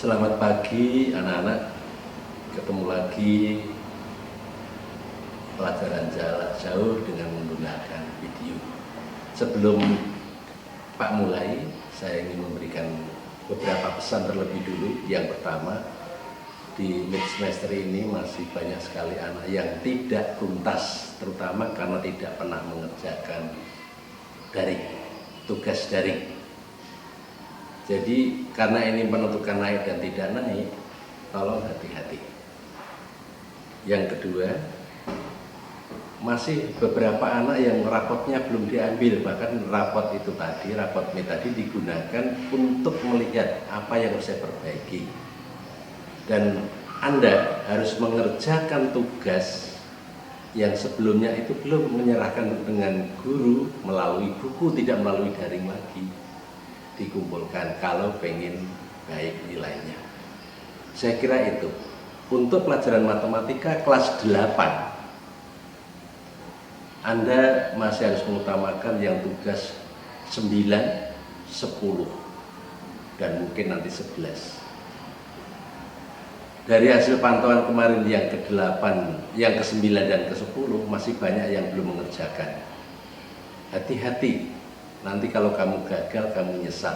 Selamat pagi anak-anak, ketemu lagi pelajaran jarak jauh dengan menggunakan video. Sebelum Pak mulai, saya ingin memberikan beberapa pesan terlebih dulu. Yang pertama, di mid semester ini masih banyak sekali anak yang tidak tuntas, terutama karena tidak pernah mengerjakan tugas daring. Jadi karena ini menentukan naik dan tidak naik, tolong hati-hati. Yang kedua, masih beberapa anak yang rapotnya belum diambil, bahkan rapot itu tadi, rapot mid tadi digunakan untuk melihat apa yang harus saya perbaiki. Dan Anda harus mengerjakan tugas yang sebelumnya itu belum menyerahkan dengan guru melalui buku, tidak melalui daring lagi. Dikumpulkan kalau pengen baik nilainya. Saya kira itu. Untuk pelajaran matematika kelas 8, Anda masih harus mengutamakan yang tugas 9, 10, dan mungkin nanti 11. Dari hasil pantauan kemarin yang ke-8, yang ke-9 dan ke-10 masih banyak yang belum mengerjakan. Hati-hati. Nanti kalau kamu gagal, kamu nyesal.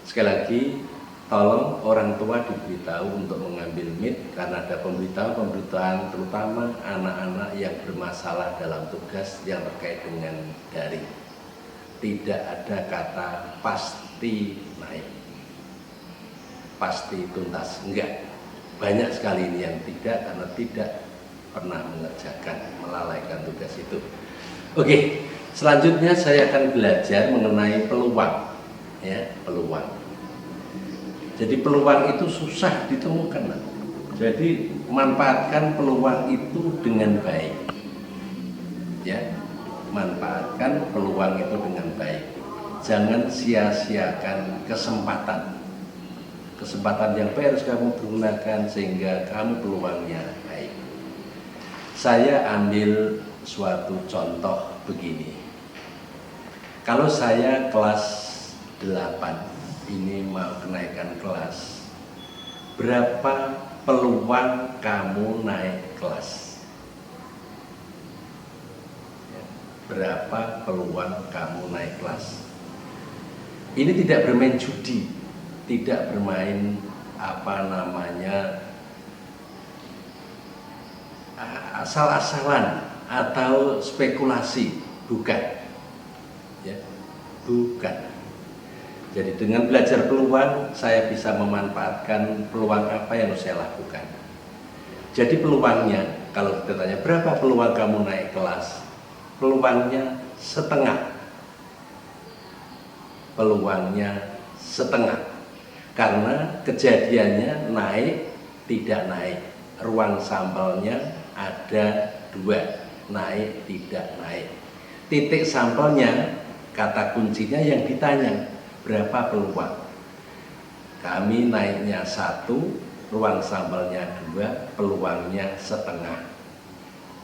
Sekali lagi, tolong orang tua diberitahu untuk mengambil mid, karena ada pemberitahuan terutama anak-anak yang bermasalah dalam tugas yang terkait dengan daring. Tidak ada kata pasti naik, pasti tuntas, enggak. Banyak sekali ini yang tidak, karena tidak pernah mengerjakan, melalaikan tugas itu. Oke. Selanjutnya saya akan belajar mengenai peluang, ya, peluang. Jadi peluang itu susah ditemukan. Jadi manfaatkan peluang itu dengan baik, ya, manfaatkan peluang itu dengan baik. Jangan sia-siakan kesempatan. Kesempatan yang baik harus kamu gunakan sehingga kamu peluangnya baik. Saya ambil suatu contoh begini. Kalau saya kelas 8 ini mau kenaikan kelas, berapa peluang kamu naik kelas? Berapa peluang kamu naik kelas? Ini tidak bermain judi, tidak bermain asal-asalan atau spekulasi, bukan. Ya, bukan. Jadi dengan belajar peluang, saya bisa memanfaatkan peluang apa yang saya lakukan. Jadi peluangnya, kalau kita tanya berapa peluang kamu naik kelas, peluangnya setengah. Peluangnya setengah. Karena kejadiannya naik, tidak naik. Ruang sampelnya ada 2, naik, tidak naik. Titik sampelnya, kata kuncinya yang ditanya, berapa peluang? Kami naiknya 1, ruang sampelnya 2, peluangnya setengah.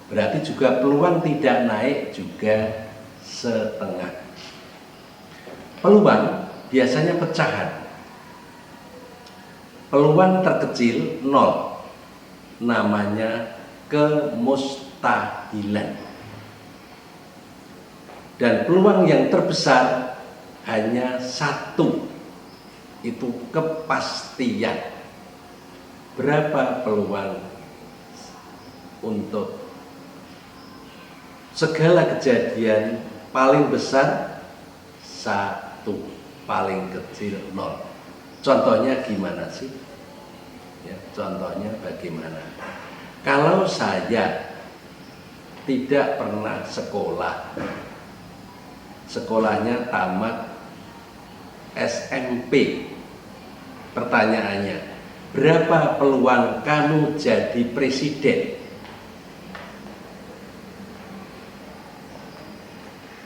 Berarti juga peluang tidak naik juga setengah. Peluang biasanya pecahan. Peluang terkecil 0, namanya kemustahilan. Dan peluang yang terbesar hanya 1, itu kepastian. Berapa peluang untuk segala kejadian? Paling besar 1, paling kecil 0. Contohnya gimana sih? Ya, contohnya bagaimana? Kalau saya tidak pernah sekolah, sekolahnya tamat SMP. Pertanyaannya, berapa peluang kamu jadi presiden?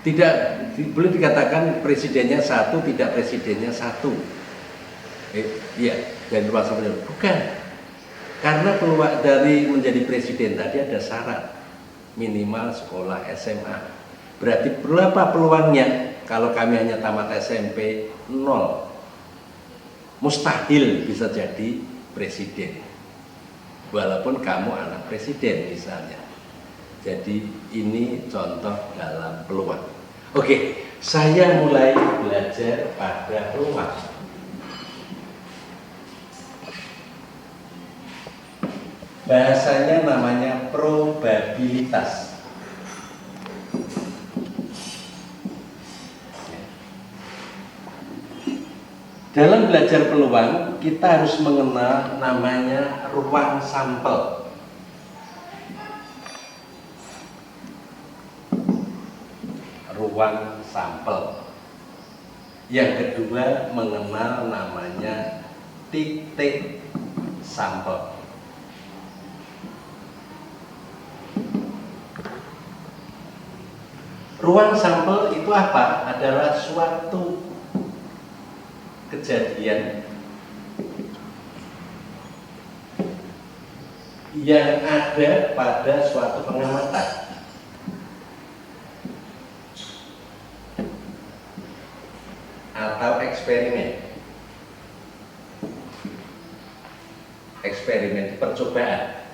Tidak boleh dikatakan presidennya 1, tidak presidennya 1. Iya, dan ruang sampelnya bukan. Karena peluang dari menjadi presiden tadi ada syarat minimal sekolah SMA. Berarti berapa peluangnya? Kalau kami hanya tamat SMP 0. mustahil bisa jadi presiden. Walaupun kamu anak presiden misalnya. Jadi ini contoh dalam peluang. Oke, saya mulai belajar pada peluang. Bahasanya namanya probabilitas. Dalam belajar peluang, kita harus mengenal namanya ruang sampel. Ruang sampel. Yang kedua, mengenal namanya titik sampel. Ruang sampel itu apa? Adalah suatu kejadian yang ada pada suatu pengamatan atau eksperimen. Eksperimen percobaan.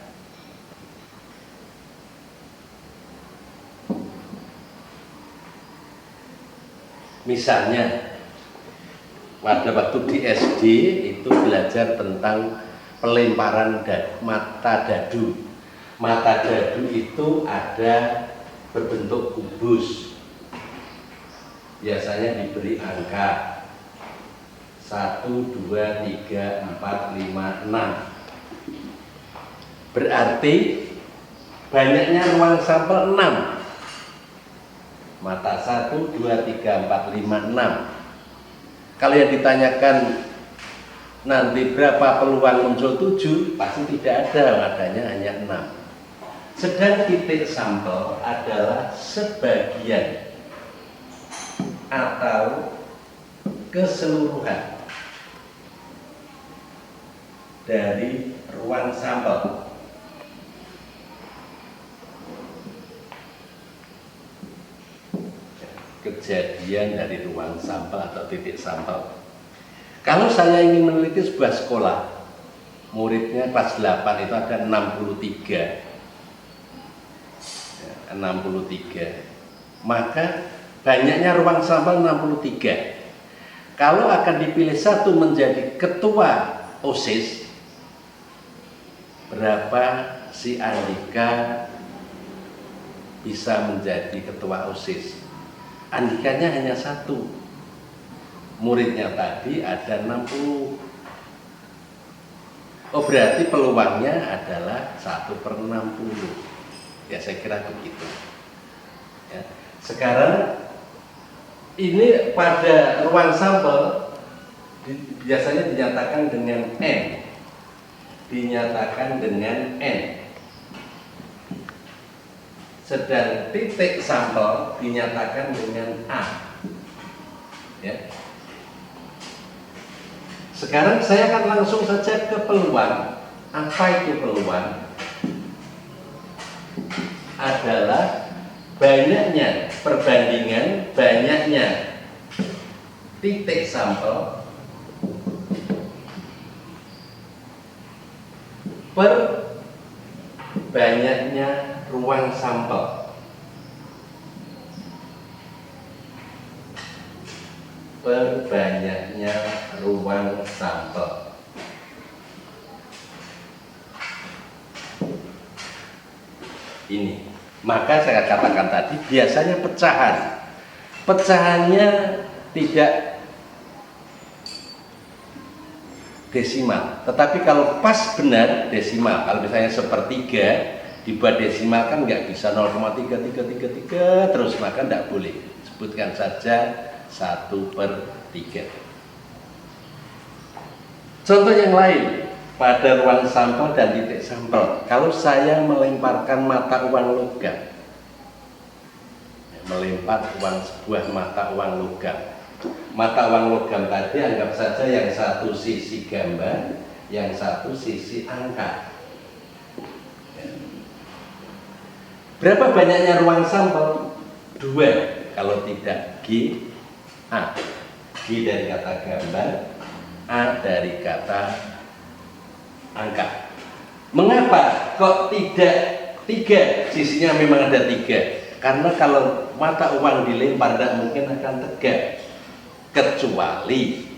Misalnya pada waktu di SD itu belajar tentang pelemparan mata dadu. Mata dadu itu ada berbentuk kubus. Biasanya diberi angka 1, 2, 3, 4, 5, 6. Berarti banyaknya ruang sampel 6. Mata 1, 2, 3, 4, 5, 6. Kalau yang ditanyakan nanti berapa peluang muncul 7, pasti tidak ada, adanya hanya 6. Sedang titik sampel adalah sebagian atau keseluruhan dari ruang sampel. Kejadian dari ruang sampel atau titik sampel. Kalau saya ingin meneliti sebuah sekolah, muridnya kelas 8 itu ada 63. 63. Maka banyaknya ruang sampel 63. Kalau akan dipilih satu menjadi ketua OSIS, berapa si Andika bisa menjadi ketua OSIS? Andikanya hanya satu, muridnya tadi ada 60. Oh, berarti peluangnya adalah 1/60. Ya, saya kira begitu ya. Sekarang ini pada ruang sampel biasanya dinyatakan dengan N. Dinyatakan dengan N. Sedang titik sampel dinyatakan dengan A. Ya. Sekarang saya akan langsung saja ke peluang. Apa itu peluang? Adalah banyaknya perbandingan, banyaknya titik sampel per banyaknya ruang sampel. Per banyaknya ruang sampel. Ini. Maka saya katakan tadi biasanya pecahan. Pecahannya tidak desimal, tetapi kalau pas benar desimal. Kalau misalnya sepertiga dibuat desimal kan nggak bisa 0,3333 terus, maka nggak boleh. Sebutkan saja 1/3. Contoh yang lain pada ruang sampel dan titik sampel. Kalau saya melemparkan mata uang logam, melempar sebuah mata uang logam. Mata uang logam tadi anggap saja yang satu sisi gambar, yang satu sisi angka. Berapa banyaknya ruang sampel? 2, kalau tidak G, A. G dari kata gambar, A dari kata angka. Mengapa kok tidak tiga? Sisinya memang ada tiga. Karena kalau mata uang dilempar tidak mungkin akan tegak, kecuali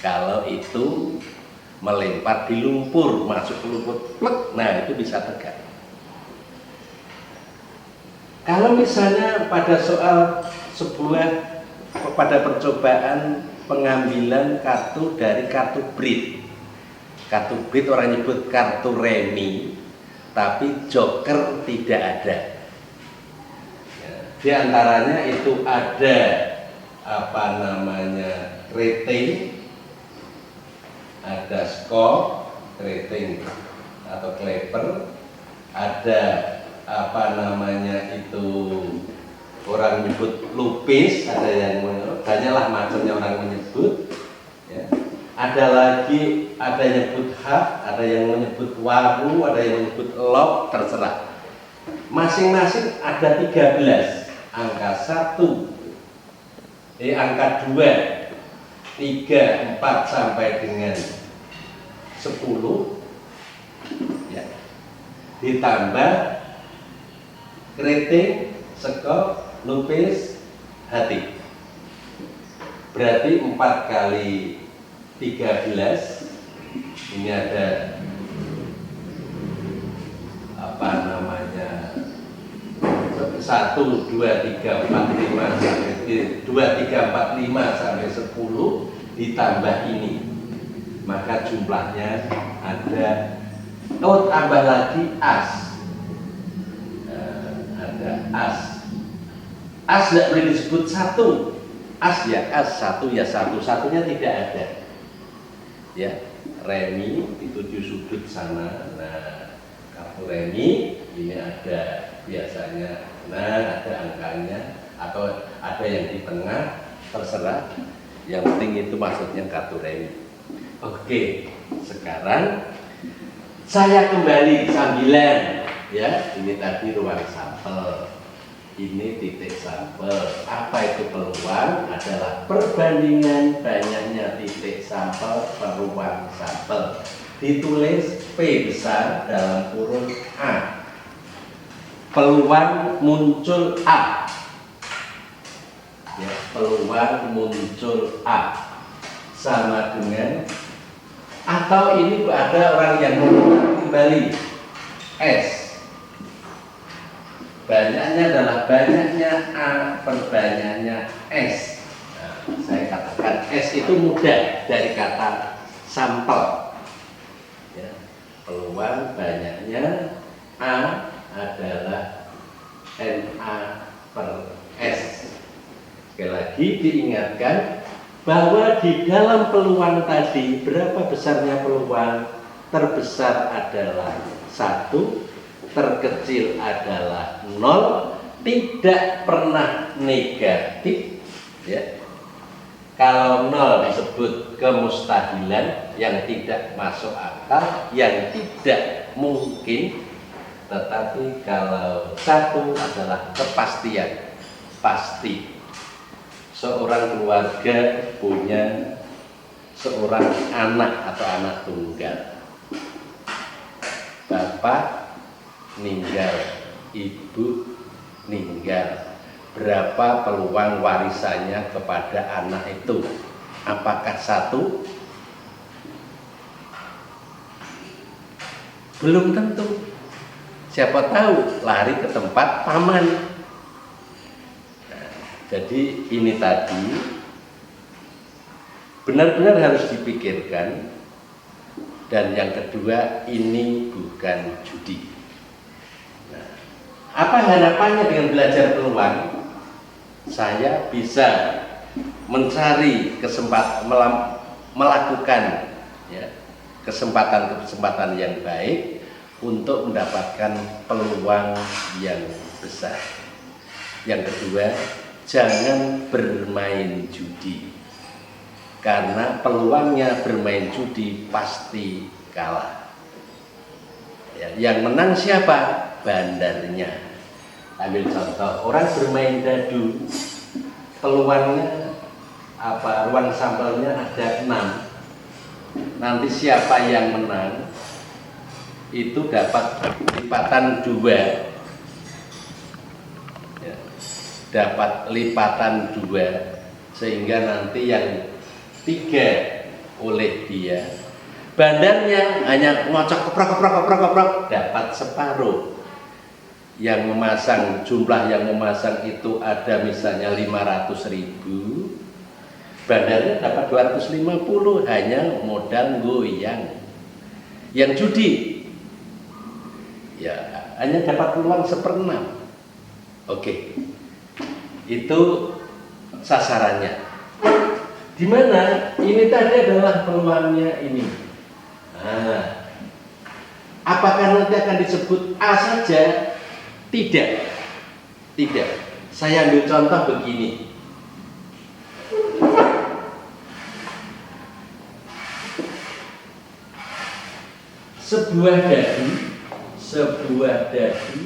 kalau itu melempar di lumpur, masuk ke lumpur, plek, nah itu bisa tegak. Kalau misalnya pada soal pada percobaan pengambilan kartu dari kartu BRID, kartu BRID orang nyebut kartu remi, tapi joker tidak ada. Di antaranya itu ada rating, ada skor, rating atau kleper, ada itu orang menyebut lupis, ada yang banyaklah macamnya orang menyebut. Ya. Ada lagi, ada yang menyebut hak, ada yang menyebut waru, ada yang menyebut log, terserah. Masing-masing ada 13. Angka 1, angka 2, 3, 4 sampai dengan 10 ya. Ditambah rating, skor, lupis, hati. Berarti 4 kali 13. Ini ada 1, 2, 3, 4, 5 sampai 2, 3, 4, 5 sampai 10 ditambah ini, maka jumlahnya ada. Tambah lagi as. Ada as. As tidak boleh disebut satu. As ya as, satu ya satu. Satunya tidak ada. Ya, remi di 7 sudut sana. Nah, kartu remi ini ada biasanya. Nah, ada angkanya atau ada yang di tengah, terserah. Yang penting itu maksudnya kartu remi. Oke, sekarang saya kembali sambilan ya. Ini tadi ruang sampel, ini titik sampel. Apa itu peluang? Adalah perbandingan banyaknya titik sampel per ruang sampel. Ditulis P besar dalam kurung A. Peluang muncul A ya, peluang muncul A sama dengan, atau ini ada orang yang mau kembali S. Banyaknya adalah banyaknya A per banyaknya S. Nah, saya katakan S itu mudah dari kata sampel ya. Peluang banyaknya A adalah NA per S. Sekali lagi diingatkan bahwa di dalam peluang tadi, berapa besarnya peluang? Terbesar adalah 1, terkecil adalah 0, tidak pernah negatif ya. Kalau 0 disebut kemustahilan, yang tidak masuk akal, yang tidak mungkin. Tetapi kalau 1 adalah kepastian, pasti. Seorang keluarga punya seorang anak atau anak tunggal. Bapak meninggal, ibu meninggal. Berapa peluang warisannya kepada anak itu? Apakah 1? Belum tentu. Siapa tahu lari ke tempat paman. Nah, jadi ini tadi benar-benar harus dipikirkan. Dan yang kedua, ini bukan judi. Nah, apa harapannya dengan belajar peluang? Saya bisa mencari kesempatan, melakukan ya, kesempatan-kesempatan yang baik untuk mendapatkan peluang yang besar. Yang kedua, jangan bermain judi, karena peluangnya bermain judi pasti kalah ya. Yang menang siapa? Bandarnya. Ambil contoh, orang bermain dadu, peluangnya ruang sampelnya ada 6, nanti siapa yang menang itu dapat lipatan 2 ya, dapat lipatan 2 sehingga nanti yang 3 oleh dia, bandarnya hanya ngocok keprok dapat separuh. Yang memasang, jumlah yang memasang itu ada misalnya 500.000, bandarnya dapat 250 hanya modal goyang. Yang judi ya hanya dapat peluang 1/6. Oke, itu sasarannya. Di mana ini tadi adalah peluangnya ini. Nah, apakah nanti akan disebut A saja? Tidak. Saya ambil contoh begini. Sebuah dadu